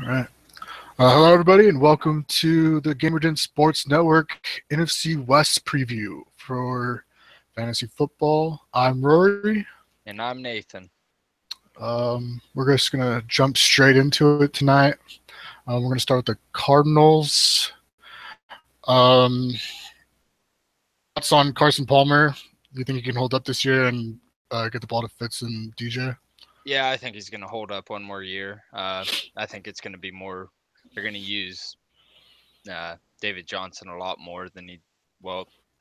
All right. Hello, everybody, and welcome to the Gamerden Sports Network NFC West preview for fantasy football. I'm Rory. And I'm Nathan. We're just going to jump straight into it tonight. We're going to start with the Cardinals. Thoughts on Carson Palmer? Do you think he can hold up this year and get the ball to Fitz and DJ? Yeah, I think he's going to hold up one more year. I think it's going to be more. They're going to use David Johnson a lot more than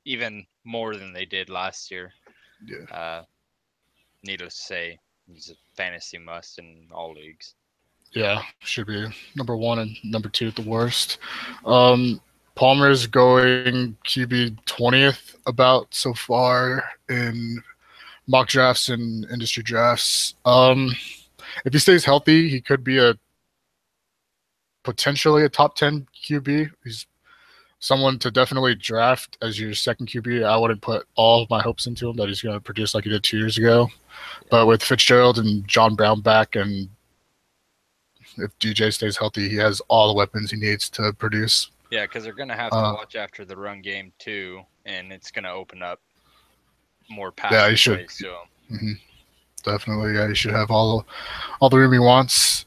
even more than they did last year. Yeah. Needless to say, he's a fantasy must in all leagues. Yeah, should be number one and number two at the worst. Palmer's going QB 20th about so far in mock drafts and industry drafts. If he stays healthy, he could be potentially a top 10 QB. He's someone to definitely draft as your second QB. I wouldn't put all of my hopes into him that he's going to produce like he did 2 years ago. But with Fitzgerald and John Brown back, and if DJ stays healthy, he has all the weapons he needs to produce. Yeah, because they're going to have to watch after the run game too, and it's going to open up more passing plays to him. Mm-hmm. Definitely, yeah, he should have all the room he wants.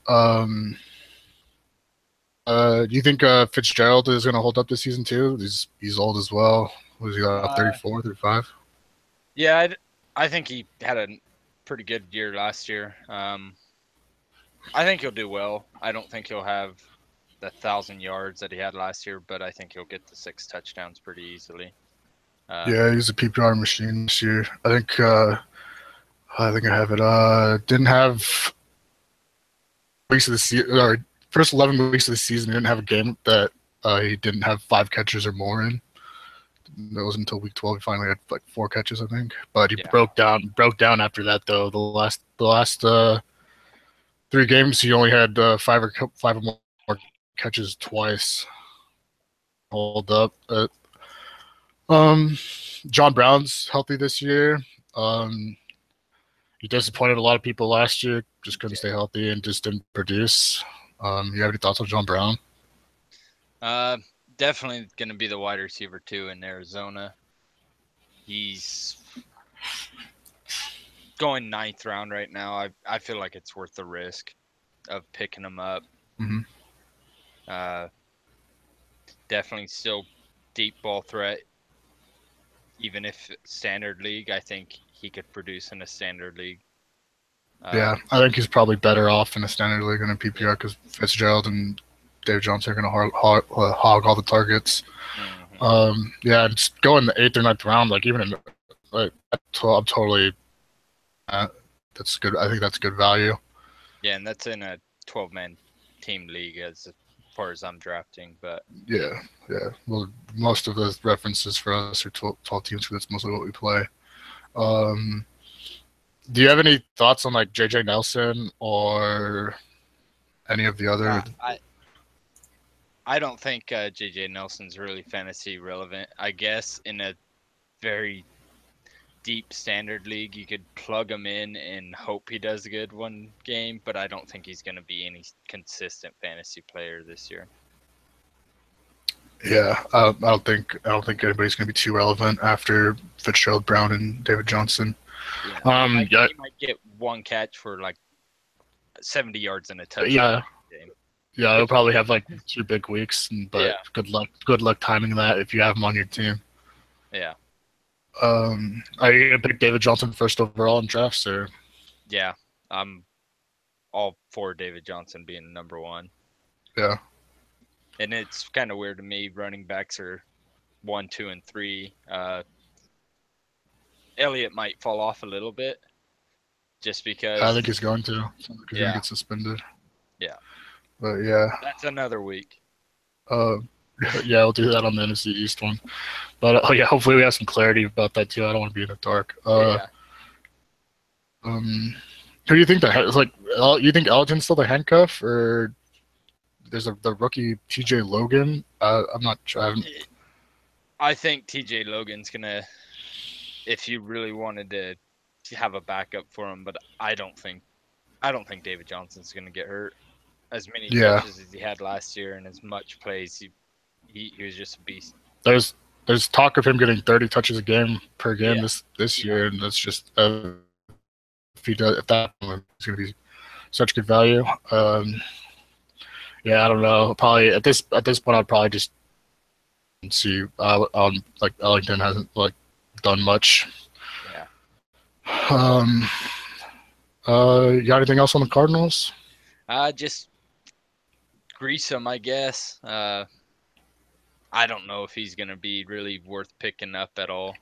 Do you think Fitzgerald is going to hold up this season too? He's old as well. Was he 34, 35? Yeah, I think he had a pretty good year last year. I think he'll do well. I don't think he'll have the 1,000 yards that he had last year, but I think he'll get the 6 touchdowns pretty easily. Yeah, he's a PPR machine this year. I think I have it. Didn't have weeks of the season, or first 11 weeks of the season. He didn't have a game that he didn't have 5 catches or more in. That was until week 12. He finally had like 4 catches, I think. But he broke down after that though. The last 3 games, he only had 5 or more catches twice. Hold up. John Brown's healthy this year. He disappointed a lot of people last year. Just couldn't stay healthy and just didn't produce. You have any thoughts on John Brown? Definitely going to be the wide receiver too in Arizona. He's going 9th round right now. I feel like it's worth the risk of picking him up. Mm-hmm. Definitely still deep ball threat. Even if standard league, I think he could produce in a standard league. Yeah, I think he's probably better off in a standard league than a PPR because Fitzgerald and Dave Johnson are going to hog all the targets. Mm-hmm. Yeah, just go in the 8th or 9th round, like even in like I'm totally. That's good. I think that's good value. Yeah, and that's in a 12-man team league as far as I'm drafting, but yeah. Well, most of the references for us are 12 teams, because that's mostly what we play. Do you have any thoughts on like JJ Nelson or any of the other? I don't think JJ Nelson's really fantasy relevant. I guess in a very deep standard league, you could plug him in and hope he does good one game, but I don't think he's going to be any consistent fantasy player this year. Yeah, I don't think anybody's going to be too relevant after Fitzgerald, Brown, and David Johnson. Yeah, he might get 1 catch for like 70 yards in a touchdown. Yeah, he'll probably have like 2 big weeks, but yeah. Good luck timing that if you have him on your team. Yeah. Are you going to pick David Johnson first overall in drafts, or? Yeah, I'm all for David Johnson being number 1. Yeah. And it's kind of weird to me. Running backs are 1, 2, and 3. Elliott might fall off a little bit, just because. I think he's going to. He's going to get suspended. Yeah. But yeah. That's another week. Yeah, we'll do that on the NFC East one. But hopefully we have some clarity about that too. I don't want to be in the dark. Yeah. Who do you think you think Elton's still the handcuff, or there's the rookie TJ Logan? I'm not sure. I think TJ Logan's gonna, if you really wanted to have a backup for him, but I don't think David Johnson's gonna get hurt. as many Yeah. touches as he had last year and as much plays. He was just a beast. There's talk of him getting 30 touches a game per game Yeah. this year, and that's just if that happens, it's gonna be such good value. Yeah, I don't know. Probably at this point, I'd probably just see. Like Ellington hasn't like done much. Yeah. You got anything else on the Cardinals? Just grease him, I guess. I don't know if he's gonna be really worth picking up at all.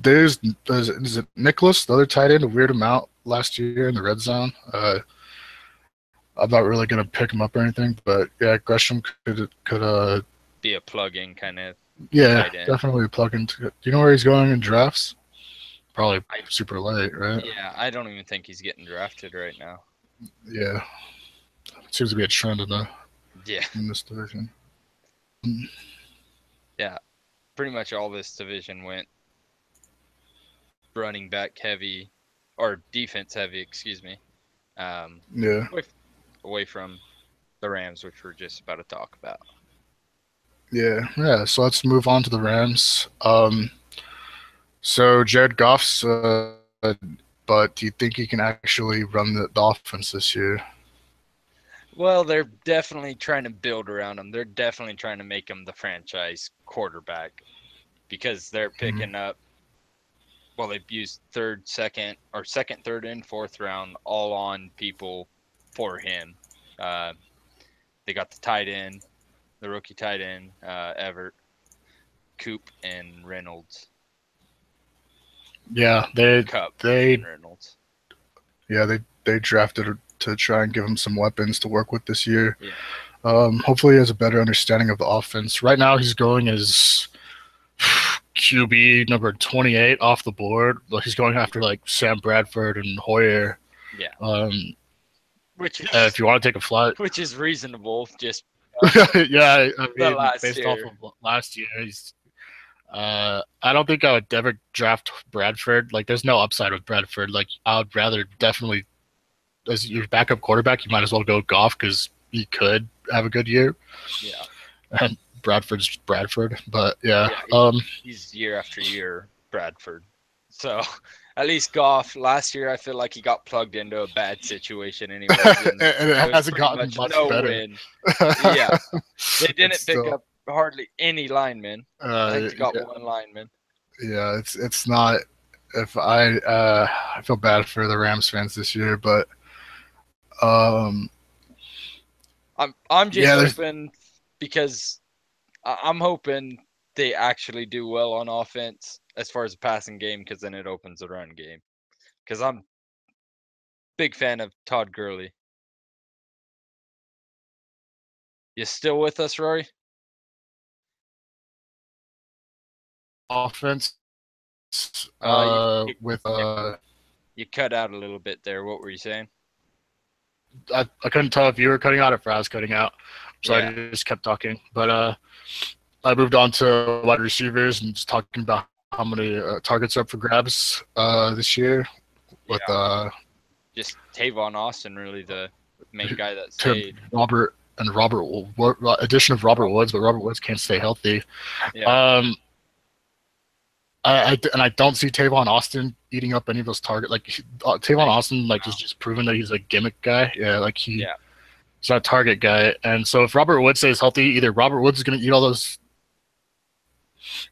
Is it Nicholas, the other tight end, a weird amount last year in the red zone? I'm not really gonna pick him up or anything, but yeah, Gresham could be a plug-in kind of. Yeah, definitely a plug-in. Do you know where he's going in drafts? Probably super late, right? Yeah, I don't even think he's getting drafted right now. Yeah, it seems to be a trend in this division. Yeah, pretty much all this division went running back heavy, or defense heavy, excuse me. Yeah. Away from the Rams, which we're just about to talk about. Yeah. So let's move on to the Rams. So Jared Goff's, but do you think he can actually run the offense this year? Well, they're definitely trying to build around him. They're definitely trying to make him the franchise quarterback because they're picking up. Well, they've used second, third, and fourth round all on people for him. They got the tight end, the rookie tight end, Everett, Coop, and Reynolds. Yeah, Cup and Reynolds. Yeah, they drafted to try and give him some weapons to work with this year. Yeah. Hopefully, he has a better understanding of the offense. Right now, he's going as QB number 28 off the board. He's going after like Sam Bradford and Hoyer. Yeah. Which is, if you want to take a flight, which is reasonable. Just yeah, I mean, based year. off of last year, he's. I don't think I would ever draft Bradford. Like, there's no upside with Bradford. Like, I would rather definitely, as your backup quarterback, you might as well go Goff because he could have a good year. Yeah. And Bradford's Bradford, but yeah. He's year after year Bradford. So at least Goff last year, I feel like he got plugged into a bad situation anyway, and it hasn't gotten much better. Win. Yeah, they didn't pick up hardly any linemen. I think they got one lineman. Yeah, it's not. If I feel bad for the Rams fans this year, but I'm just hoping because I'm hoping they actually do well on offense as far as the passing game, because then it opens the run game. Because I'm a big fan of Todd Gurley. You still with us, Rory? Offense. You cut out a little bit there. What were you saying? I couldn't tell if you were cutting out or if I was cutting out, so I just kept talking. But I moved on to wide receivers and just talking about how many targets are up for grabs this year. With just Tavon Austin, really the main guy that stayed. Addition of Robert Woods, but Robert Woods can't stay healthy. Yeah. I don't see Tavon Austin eating up any of those targets. Like Tavon Austin, is just proven that he's a gimmick guy. Yeah, he's not a target guy. And so if Robert Woods stays healthy, either Robert Woods is going to eat all those,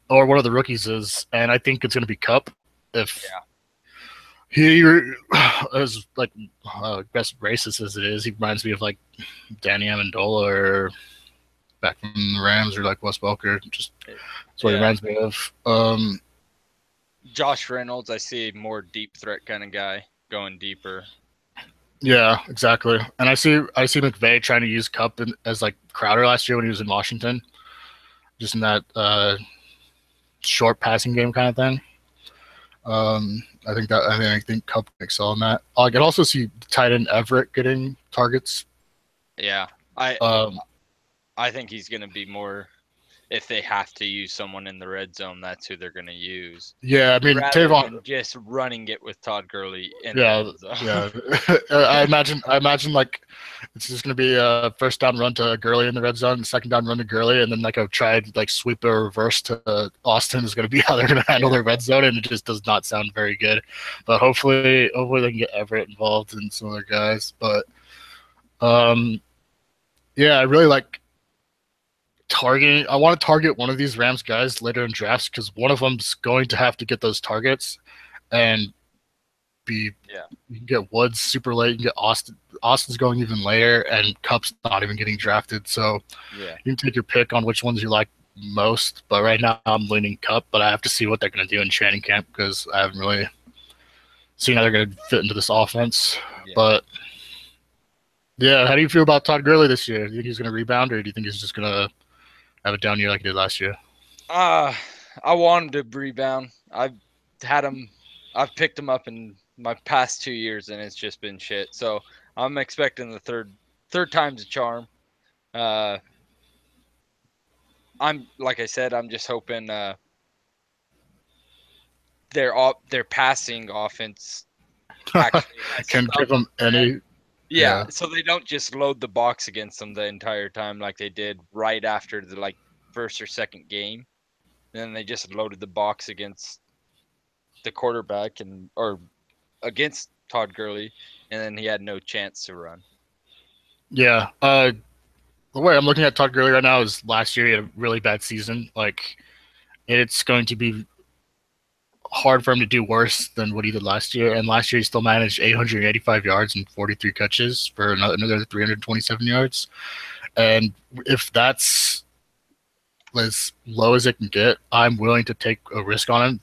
or one of the rookies is. And I think it's going to be Kupp. If he is best racist as it is, he reminds me of Danny Amendola or back from the Rams or Wes Welker. Just that's what he reminds me of. Josh Reynolds, I see more deep threat kind of guy going deeper. Yeah, exactly. And I see McVay trying to use Kupp as Crowder last year when he was in Washington, just in that short passing game kind of thing. I think Kupp can excel in that. I could also see tight end Everett getting targets. Yeah, I think he's going to be more if they have to use someone in the red zone, that's who they're going to use. Yeah, I mean Rather Tavon. than just running it with Todd Gurley in the Yeah, red zone. yeah. I imagine like it's just gonna be a first down run to Gurley in the red zone, second down run to Gurley, and then like a tried like sweep or reverse to Austin is gonna be how they're gonna handle their red zone, and it just does not sound very good. But hopefully they can get Everett involved and some other guys. But um, yeah, I really like targeting. I want to target one of these Rams guys later in drafts because one of them's going to have to get those targets and be. Yeah. You can get Woods super late. You can get Austin. Austin's going even later, and Cup's not even getting drafted. So Yeah. you can take your pick on which ones you like most. But right now, I'm leaning Cup. But I have to see what they're going to do in training camp because I haven't really seen how they're going to fit into this offense. Yeah. But yeah, how do you feel about Todd Gurley this year? Do you think he's going to rebound, or do you think he's just going to have a down year like he did last year? I want him to rebound. I've picked him up in my past 2 years, and it's just been shit. So I'm expecting the third time's a charm. I'm like I said, I'm just hoping their passing offense actually Can give him any. Yeah, so they don't just load the box against them the entire time like they did right after the first or second game. And then they just loaded the box against the quarterback or against Todd Gurley, and then he had no chance to run. Yeah. The way I'm looking at Todd Gurley right now is last year he had a really bad season. Like, it's going to be hard for him to do worse than what he did last year. And last year he still managed 885 yards and 43 catches for another 327 yards. And if that's as low as it can get, I'm willing to take a risk on him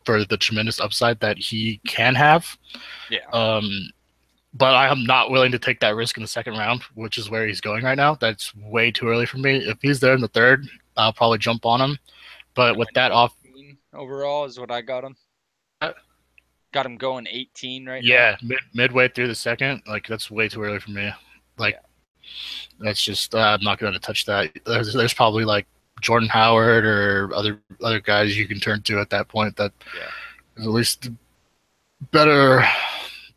for the tremendous upside that he can have. Yeah. But I am not willing to take that risk in the second round, which is where he's going right now. That's way too early for me. If he's there in the third, I'll probably jump on him. But with that off, overall is what I got him. Got him going 18 right now. Yeah, midway through the second, like that's way too early for me. Like, that's just I'm not going to touch that. There's probably like Jordan Howard or other guys you can turn to at that point that is at least better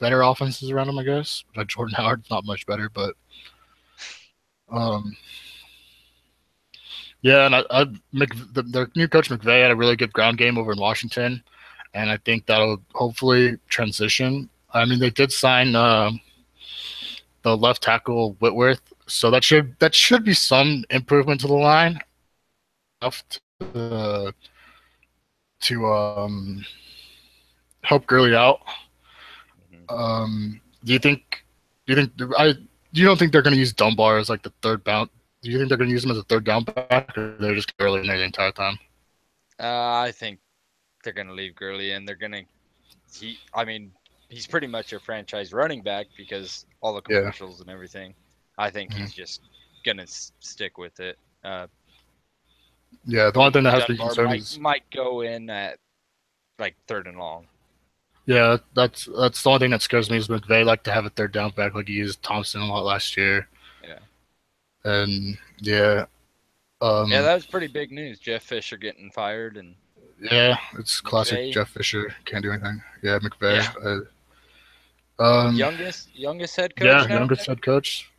offenses around him, I guess. But Jordan Howard's not much better, but yeah, and their new coach McVay had a really good ground game over in Washington, and I think that'll hopefully transition. I mean, they did sign the left tackle Whitworth, so that should be some improvement to the line. Enough to help Gurley out. Do you don't think they're going to use Dunbar as like the third bounce? Do you think they're going to use him as a third down back, or they're just Gurley in there the entire time? I think they're going to leave Gurley in. He's pretty much a franchise running back because all the commercials and everything. I think he's just going to stick with it. Yeah, the only thing that has been concerning might go in at like third and long. Yeah, that's the only thing that scares me is McVay like to have a third down back like he used Thompson a lot last year. Yeah. And yeah, that was pretty big news. Jeff Fisher getting fired, and it's classic Jeff Fisher. Can't do anything. Yeah, McVay. Yeah. Youngest head coach. Yeah, youngest head coach.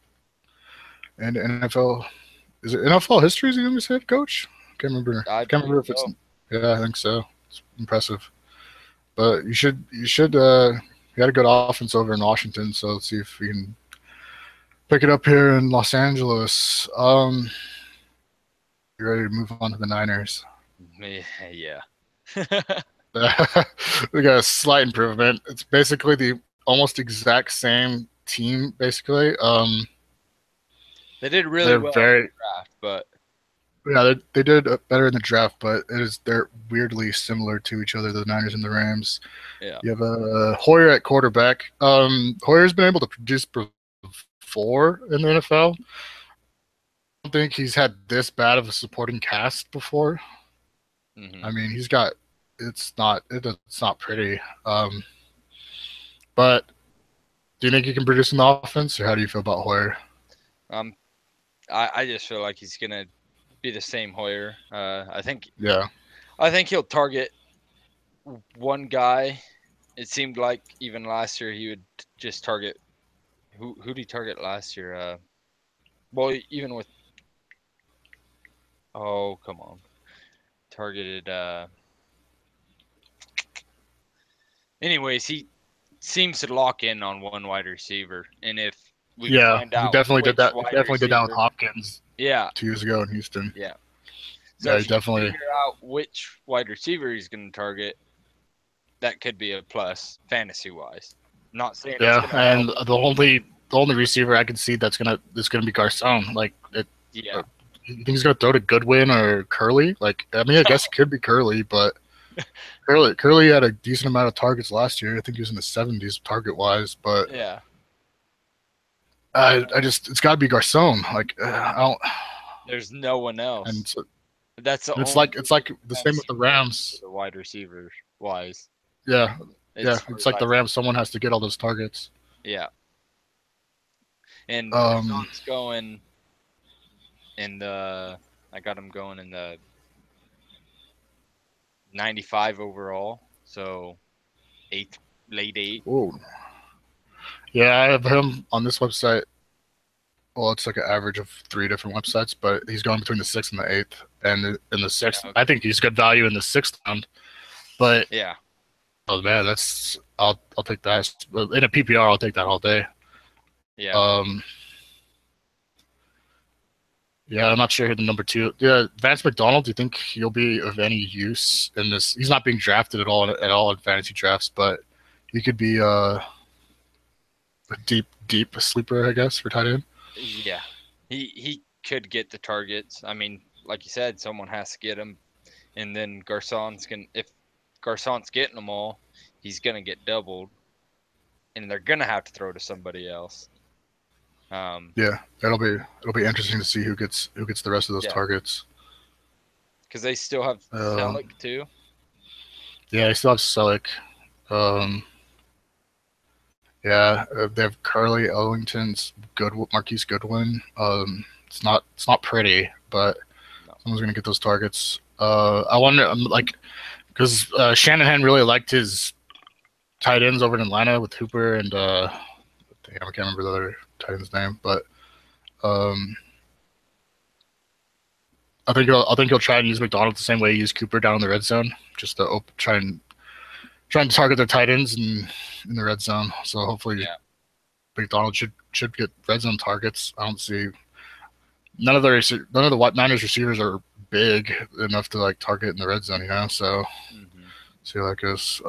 And NFL is it NFL history is the youngest head coach? Can't remember. I can't remember if it's. Yeah, I think so. It's impressive. But you had a good offense over in Washington, so let's see if we can pick it up here in Los Angeles. You ready to move on to the Niners? Yeah. We got a slight improvement. It's basically the almost exact same team, basically. They did really well in the draft, but yeah, they did better in the draft, but they're weirdly similar to each other, the Niners and the Rams. Yeah. You have Hoyer at quarterback. Hoyer's been able to produce before in the NFL. I don't think he's had this bad of a supporting cast before. Mm-hmm. I mean, it's not pretty. But do you think he can produce in the offense, or how do you feel about Hoyer? I just feel like he's gonna be the same Hoyer. I think Yeah. he'll target one guy. It seemed like even last year he would just target who did he target last year? Well, even with oh come on, targeted. Anyways, he seems to lock in on one wide receiver, and if we Yeah, find he out definitely did which that. He wide definitely did that with receiver, Hopkins yeah, 2 years ago in Houston. yeah. So Yeah, if he you can definitely. figure out which wide receiver he's going to target, that could be a plus fantasy wise. Not saying it's Yeah, going to and help. the only receiver I can see that's gonna be Garcon. Like, Yeah. you think he's gonna throw to Goodwin or Curley? Like, I mean, I guess it could be Curley, but Curley had a decent amount of targets last year. I think he was in the 70s target wise, but Yeah. I just it's got to be Garcon. Like, I don't. There's no one And else. That's the it's only like the same with fantasy the player for Rams. the wide receiver wise. Yeah, yeah, As far it's as like I the Rams. Someone has to get all those targets. yeah. And Um, Garcon's going in the I got him going in the 95 overall. So eighth, late eight. oh, yeah, I have him on this website. Well, it's like an average of 3 different websites, but he's going between the sixth and the eighth. And in the sixth, Yeah, I okay. think he's good value in the sixth round. But Yeah. oh man, I'll take that in a PPR. I'll take that all day. Yeah. Um, yeah, I'm not sure who the number two. Yeah, Vance McDonald. Do you think he'll be of any use in this? He's not being drafted at all in fantasy drafts, but he could be a deep sleeper, I guess, for tight end. Yeah. He could get the targets. I mean, like you said, someone has to get him, and then Garcon's gonna if Garcon's getting them all, he's gonna get doubled, and they're gonna have to throw to somebody else. Yeah, it'll be interesting to see who gets the rest of those Yeah, targets. because they still have Um, Selleck too. yeah, I still have Selleck. Um, yeah, they have Curly Ellington's good Marquise Goodwin. It's not pretty, but No. someone's gonna get those targets. I wonder, like, because Shanahan really liked his tight ends over in Atlanta with Hooper and damn, I can't remember the other tight end's name, but um, I think he'll try and use McDonald the same way he used Cooper down in the red zone, just to trying to target their tight ends in the red zone. So hopefully Yeah. McDonald should get red zone targets. I don't see none of the Niners receivers are big enough to like target in the red zone, So Hmm. see how that goes.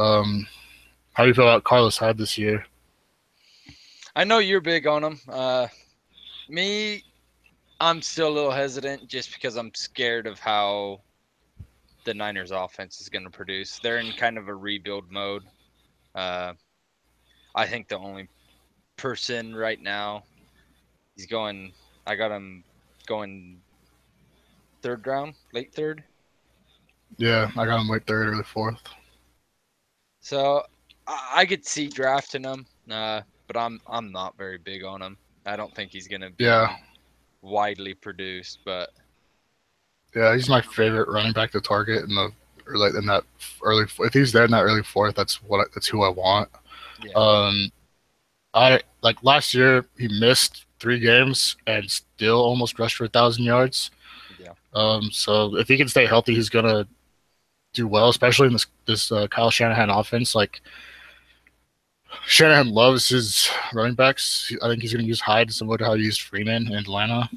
How do you feel about Carlos Hyde this year? I know you're big on him. Me, I'm still a little hesitant just because I'm scared of how the Niners offense is going to produce. They're in kind of a rebuild mode. Uh, I think the only person right now he's going. I got him going third round, late third. Yeah, I got him late third, early fourth. So I could see drafting him, but I'm not very big on him. I don't think he's going to Yeah, be widely produced, but yeah, he's my favorite running back to target or like in that early. If he's there in that early fourth, that's who I want. yeah, Um, I like last year he missed 3 games and still almost rushed for 1,000 yards. yeah, So if he can stay healthy, he's gonna do well, especially in this Kyle Shanahan offense. Like Shanahan loves his running backs. I think he's gonna use Hyde similar to how he used Freeman in Atlanta.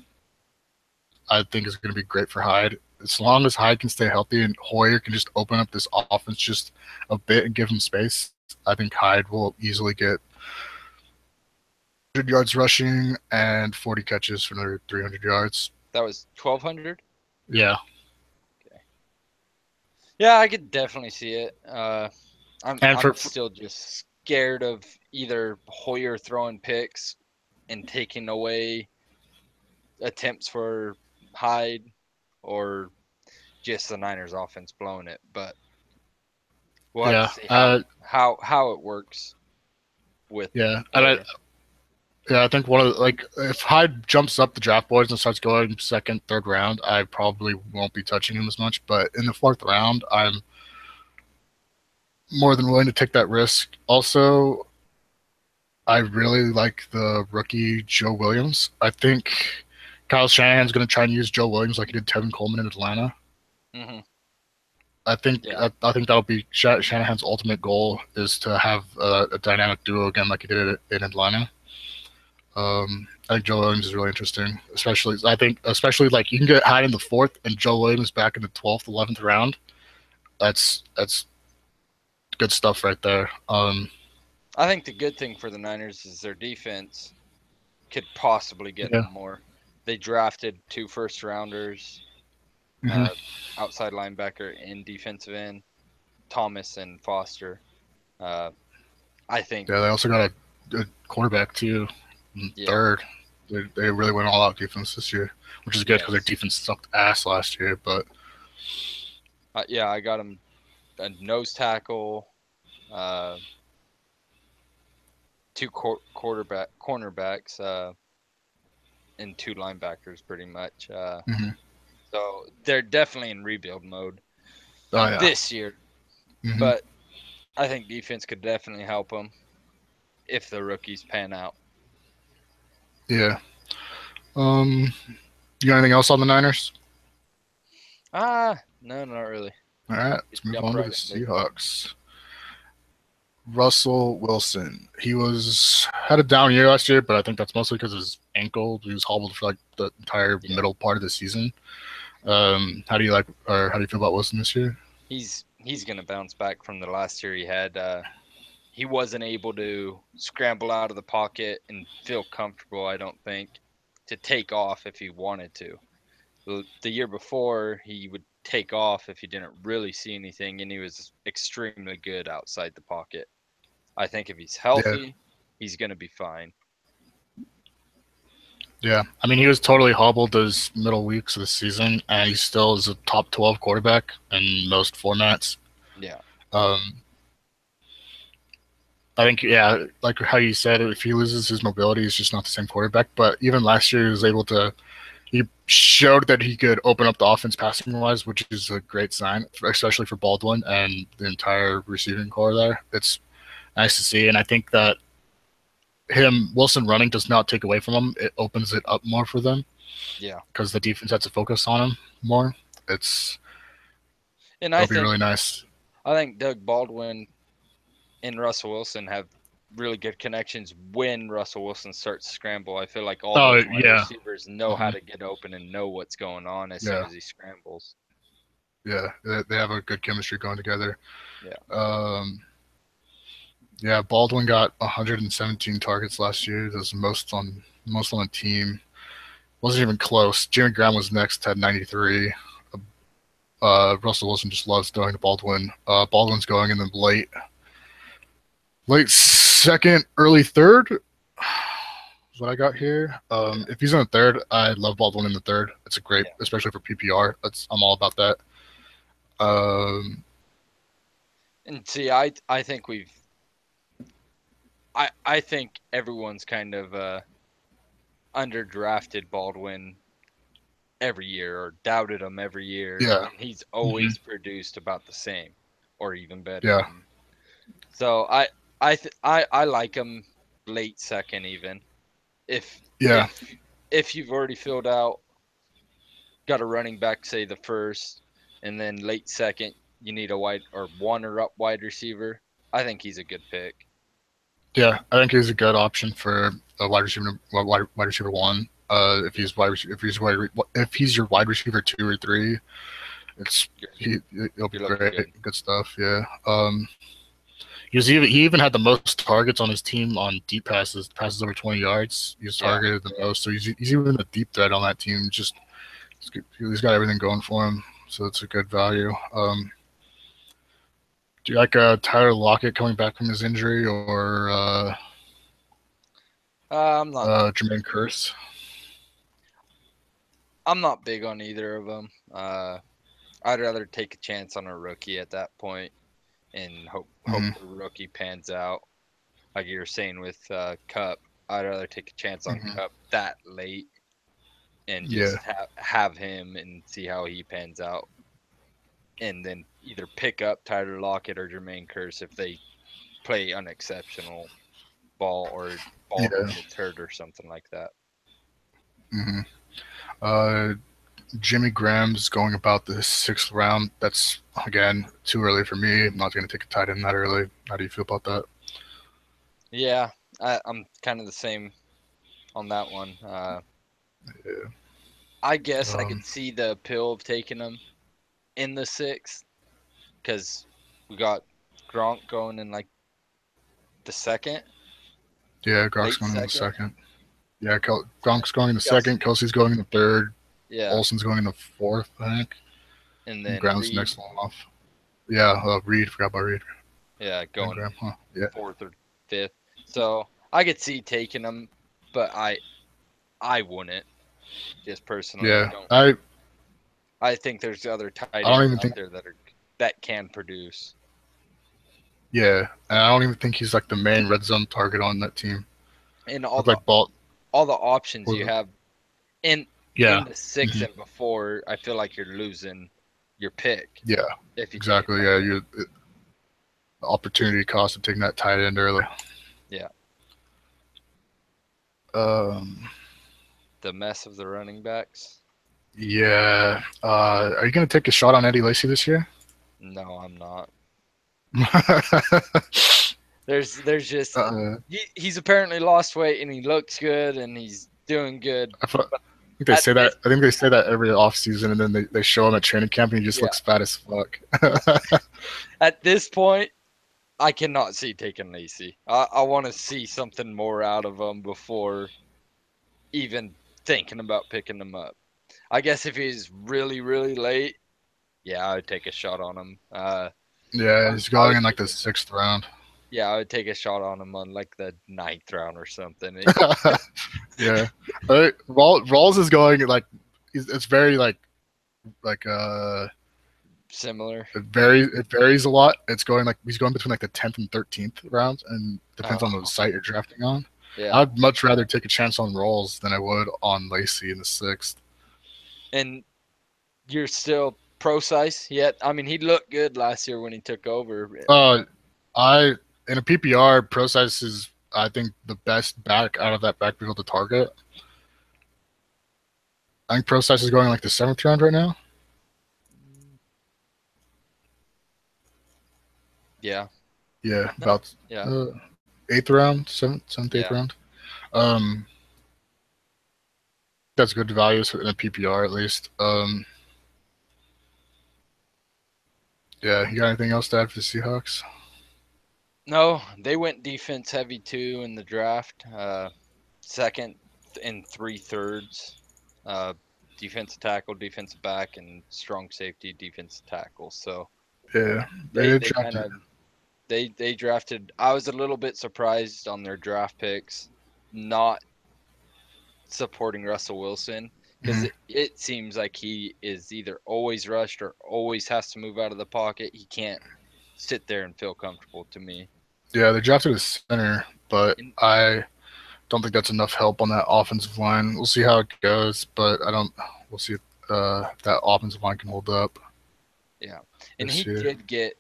I think it's gonna be great for Hyde. As long as Hyde can stay healthy and Hoyer can just open up this offense just a bit and give him space, I think Hyde will easily get 100 yards rushing and 40 catches for another 300 yards. that was 1,200. Yeah, Okay. Yeah, I could definitely see it. and I'm for still just scared of either Hoyer throwing picks and taking away attempts for Hyde, or just the Niners offense blowing it. But we'll have to yeah, see how it works with yeah, and Hoyer. Yeah, I think one of the, like if Hyde jumps up the draft boards and starts going second, third round, I probably won't be touching him as much. But in the fourth round, I'm more than willing to take that risk. Also, I really like the rookie Joe Williams. I think Kyle Shanahan's going to try and use Joe Williams like he did Tevin Coleman in Atlanta. Hmm. I think Yeah. I think that'll be Shanahan's ultimate goal is to have a dynamic duo again like he did it in Atlanta. I think Joe Williams is really interesting, especially especially like you can get high in the fourth and Joe Williams back in the 12th, 11th round. That's good stuff right there. I think the good thing for the Niners is their defense could possibly get Yeah. them more. They drafted 2 first rounders, Hmm. uh, outside linebacker and defensive end, Thomas and Foster. Uh, I think, Yeah, they also got a quarterback too, yeah, third. They really went all out defense this year, which is good because their yes, defense sucked ass last year. But yeah, I got him a nose tackle, uh, 2 cornerbacks, and 2 linebackers, pretty much. mhm. So they're definitely in rebuild mode Oh yeah. this year, Hmm. but I think defense could definitely help them if the rookies pan out. Yeah. You got anything else on the Niners? No, not really. All right, Could let's move jump on to the right into. Seahawks. Russell Wilson. He had a down year last year, but I think that's mostly because of his ankle. He was hobbled for like the entire Yeah, middle part of the season. How do you like, or how do you feel about Wilson this year? he's gonna bounce back from the last year he had. He wasn't able to scramble out of the pocket and feel comfortable, I don't think, to take off if he wanted to. The year before, he would take off if he didn't really see anything, and he was extremely good outside the pocket. I think if he's Yeah, healthy, he's going to be fine. yeah. I mean, he was totally hobbled those middle weeks of the season, and he still is a top 12 quarterback in most formats. Yeah. Um, I think, yeah, like how you said, if he loses his mobility, he's just not the same quarterback. But even last year, he was able to. He showed that he could open up the offense passing wise, which is a great sign, especially for Baldwin and the entire receiving core there. It's nice to see, and I think that Wilson running does not take away from him. It opens it up more for them Yeah. because the defense has to focus on him more. And It'll be really nice. I think Doug Baldwin and Russell Wilson have really good connections when Russell Wilson starts to scramble. I feel like all Oh those wide yeah, receivers know how hmm, to get open and know what's going on as soon yeah, as he scrambles. yeah. They have a good chemistry going together. Yeah. Um, yeah, Baldwin got 117 targets last year. That's most on the team. Wasn't even close. Jimmy Graham was next, had 93. Russell Wilson just loves throwing to Baldwin. Baldwin's going in the late second, early third. Is what I got here. Yeah. If he's in the third, I love Baldwin in the third. It's a great, Yeah. especially for PPR. I'm all about that. Um, And see, I think I think everyone's kind of underdrafted Baldwin every year or doubted him every year, yeah, and he's hmm, always produced about the same or even better. yeah, And so I like him late second even. If yeah, if if you've already filled out, got a running back, say the first, and then late second, you need a wide or one or up wide receiver. I think he's a good pick. yeah. I think he's a good option for a wide receiver one. If he's your wide receiver two or three, it's You're, it'll be you're looking great. good. Good stuff. Yeah. He even had the most targets on his team on deep passes over 20 yards. He's Yeah. targeted the most, so he's even a deep threat on that team. Just he's got everything going for him, so it's a good value. Do you like Tyler Lockett coming back from his injury or I'm not Jermaine Curse? I'm not big on either of them. I'd rather take a chance on a rookie at that point and hope Mm, the rookie pans out. Like you were saying with Cup, I'd rather take a chance on Mhm. Cup that late and Yeah. just have him and see how he pans out, and then either pick up Tyler Lockett or Jermaine Kearse if they play unexceptional ball, or Baldwin Yeah. gets hurt or something like that. hmm Uh, Jimmy Graham's going about the 6th round. That's, again, too early for me. I'm not going to take a tight end that early. How do you feel about that? Yeah, I'm kind of the same on that one. Yeah. I guess I could Um, see the appeal of taking him in the 6th because we got Gronk going in like the 2nd, yeah, Gronk's late going in the 2nd. 2nd. Yeah, Gronk's going in the Gus, 2nd. Kelsey's going in the 3rd. yeah, Olsen's going in the 4th, I think. and And then Graham's Reed, next one off. Yeah, Reed. Forgot about Reed. yeah, And going Graham, huh? Yeah. 4th or 5th. So I could see taking him, but I wouldn't, just personally. Yeah. I I think there's other tight I don't ends even out think. there that can produce. Yeah, and I don't even think he's like the main red zone target on that team. And Look like Balt. all the options you Or, have in yeah. the 6th hmm and before, I feel like you're losing your pick Yeah. if you take a Exactly. tight Yeah. end. The opportunity cost of taking that tight end early. Yeah, Um. the mess of the running backs. Yeah. Are you gonna take a shot on Eddie Lacy this year? No, I'm not. uh, There's just I, he's apparently lost weight and he looks good and he's doing good. I think they At say that. this, I think they say that every off season, and then they show him at training camp, and he just yeah, looks fat as fuck. at this point, I cannot see taking Lacey. I want to see something more out of him before even thinking about picking him up. I guess if he's really, really late, yeah, I would take a shot on him. Yeah, he's I going would in like take the 6th round. yeah, I would take a shot on him on like the 9th round or something. Yeah, Rawls is going like it's very like Similar. it varies a lot. It's going like he's going between like the 10th and 13th rounds, and depends on the Oh, site you're drafting on. yeah. I'd much rather take a chance on Rawls than I would on Lacey in the 6th. And you're still pro size yet? I mean, he looked good last year when he took over. Uh, I in a PPR, Process is I think the best back out of that backfield to target. I think Process is going like the 7th round right now. Yeah. Yeah, No. about Yeah. uh, 8th round, seventh, eighth Yeah. round. Um, that's good value in a PPR at least. Yeah, you got anything else to add for the Seahawks? No, they went defense heavy too in the draft. Second and 3/3. Uh, defensive tackle, defensive back, and strong safety, defensive tackle. So Yeah, they they did they draft kind it. of they drafted. I was a little bit surprised on their draft picks, not supporting Russell Wilson, because Mhm. it seems like he is either always rushed or always has to move out of the pocket. He can't sit there and feel comfortable to me. Yeah, they drafted a center, but And I don't think that's enough help on that offensive line. We'll see how it goes, but I don't. We'll see if that offensive line can hold up yeah, and this he year. did get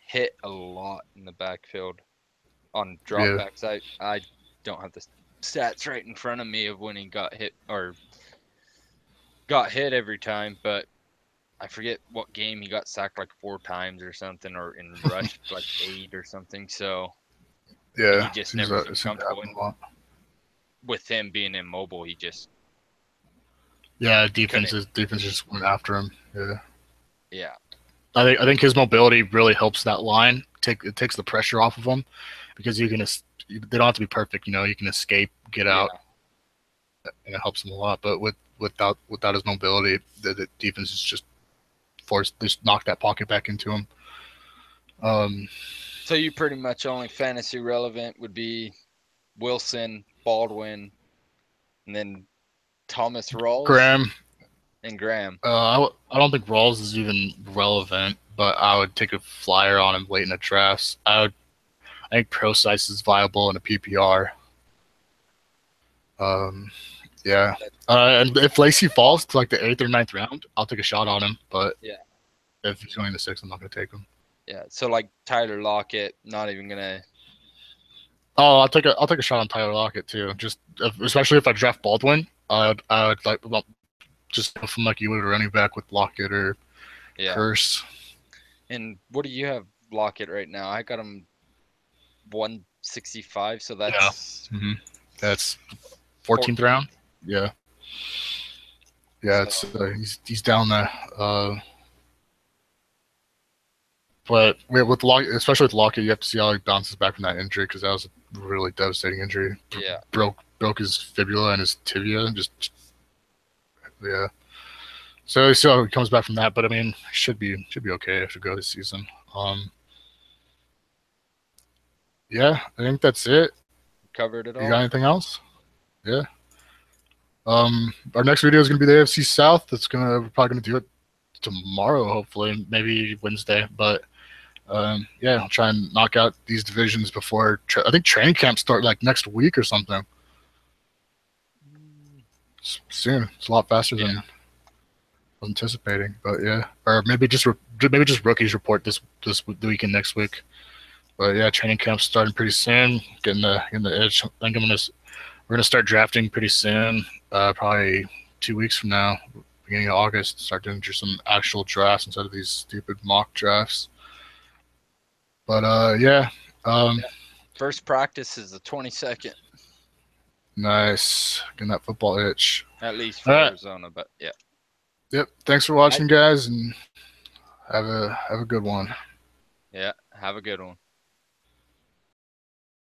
hit a lot in the backfield on Yeah, dropbacks. I don't have the stats right in front of me of when he got hit or got hit every time, but I forget what game he got sacked like 4 times or something, or in rushed like 8 or something. So yeah. he just Seems never that it feels seems to comfortable. happen And a lot. with him being immobile, he just Yeah, couldn't. defense just went after him. Yeah, Yeah, I think his mobility really helps that line. It takes the pressure off of them because they don't have to be perfect. You can escape, get yeah. out, and it helps them a lot. But without his mobility, the defense is just forced just knock that pocket back into him. Um, So you pretty much only fantasy relevant would be Wilson, Baldwin, and then Thomas Rawls Graham, and Graham. I don't think Rawls is even relevant, but I would take a flyer on him late in the drafts. I think Pro Size is viable in a PPR. Yeah. And if Lacey falls to like the 8th or 9th round, I'll take a shot on him. But Yeah. if he's going to 6th, I'm not gonna take him. Yeah. So like Tyler Lockett, not even gonna. Oh, I'll take a shot on Tyler Lockett too. Just especially if I draft Baldwin, I would like well, just go from like you would a running back with Lockett or Curse. And what do you have Lockett right now? I got him 165, so that's That's 14th round. Yeah. Yeah, so, it's he's down there. But with Lockett, especially with Lockett, you have to see how he bounces back from that injury because that was a really devastating injury. Yeah. Broke his fibula and his tibia and just yeah. So see how he comes back from that, but I mean, should be okay to go this season. Yeah, I think that's it. Covered it all. You got anything else? Yeah. Our next video is gonna be the AFC South. We're probably gonna do it tomorrow, hopefully, maybe Wednesday. But yeah, I'll try and knock out these divisions before. I think training camp start like next week or something. Soon. It's a lot faster than I was anticipating. But yeah, or maybe just rookies report this the weekend next week. But yeah, training camp's starting pretty soon. Getting the edge. I think we're gonna start drafting pretty soon. Probably 2 weeks from now, beginning of August. Start doing just some actual drafts instead of these stupid mock drafts. But yeah. First practice is the 22nd. Nice. Getting that football itch. At least for Arizona, but yeah. Yep. Thanks for watching, guys, and have a good one. Yeah. Have a good one.